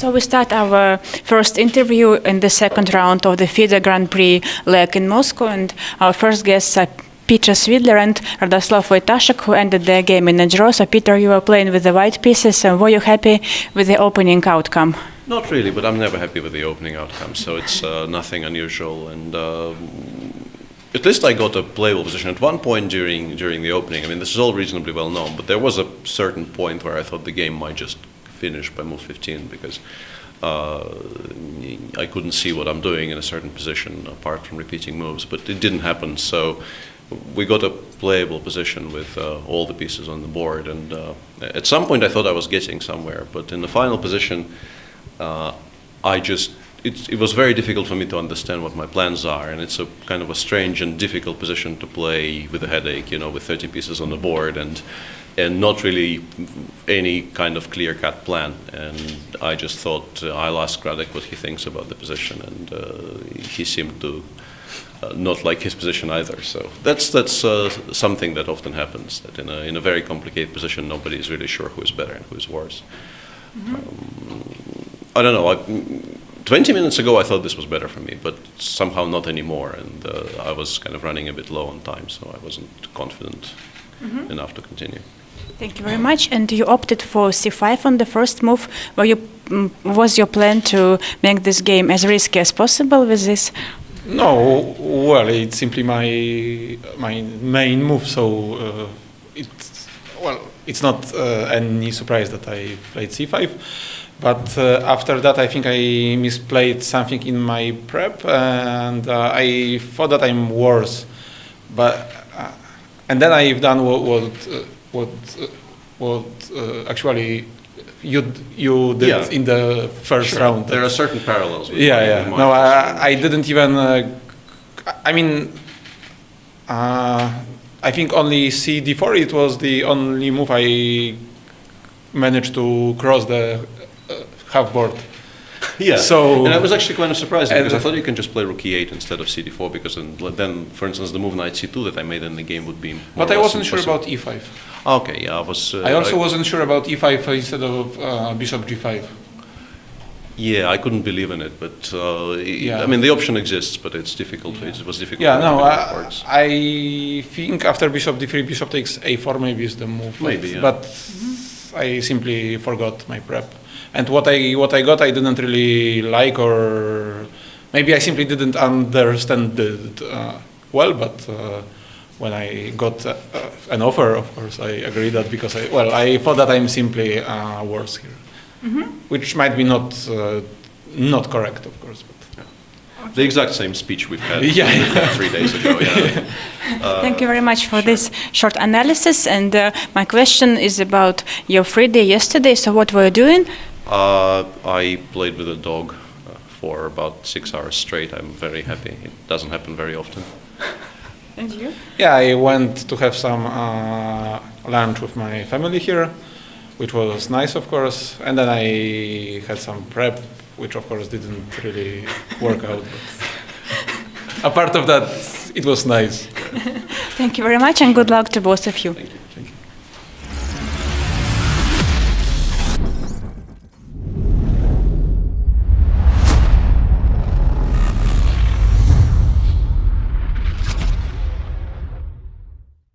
So we start our first interview in the second round of the FIDE Grand Prix leg in Moscow, and our first guests are Peter Svidler and Radoslaw Wojtaszek, who ended their game in a draw. So Peter, you were playing with the white pieces, and were you happy with the opening outcome? Not really, but I'm never happy with the opening outcome, so it's nothing unusual. And at least I got a playable position at one point during the opening. I mean, this is all reasonably well known, but there was a certain point where I thought the game might just finish by move 15 because I couldn't see what I'm doing in a certain position apart from repeating moves, but it didn't happen. So we got a playable position with all the pieces on the board, and at some point I thought I was getting somewhere, but in the final position it was very difficult for me to understand what my plans are, and it's a kind of a strange and difficult position to play with a headache, you know, with 30 pieces on the board and not really any kind of clear-cut plan. And I just thought I'll ask Radek what he thinks about the position, and he seemed to not like his position either. So that's something that often happens, that in a very complicated position nobody is really sure who is better and who is worse. I don't know. 20 minutes ago I thought this was better for me, but somehow not anymore, and I was kind of running a bit low on time, so I wasn't confident enough to continue. Thank you very much. And you opted for c5 on the first move. Was your plan to make this game as risky as possible with this? No, well, it's simply my main move, so it's not any surprise that I played c5. But after that, I think I misplayed something in my prep, and I thought that I'm worse. But and then I've done what actually you did in the first round. There are certain parallels. No, I didn't even. I mean, I think only c d4. It was the only move I managed to cross the half board. Yeah. So, and I was actually kind of surprised because I thought you can just play rook e8 instead of cd4, because then, for instance, the move knight c2 that I made in the game would be. But I wasn't sure about e5. Okay, yeah, I was. I also wasn't sure about e5 instead of bishop g5. Yeah, I couldn't believe in it, but I mean the option exists, but it's difficult. Yeah. It was difficult. Yeah, no, I think after bishop d3, bishop takes a4 maybe is the move. Maybe, yeah. But I simply forgot my prep. And what I got, I didn't really like, or maybe I simply didn't understand it well. But when I got an offer, of course, I agreed that because I thought that I'm simply worse here, which might be not correct, of course. But the exact same speech we've had 3 days ago. Thank you very much for this short analysis. And my question is about your free day yesterday. So what were you doing? I played with a dog for about 6 hours straight. I'm very happy. It doesn't happen very often. And you? Yeah, I went to have some lunch with my family here, which was nice, of course. And then I had some prep, which of course didn't really work out. But apart of that, it was nice. Thank you very much, and good luck to both of you. Thank you.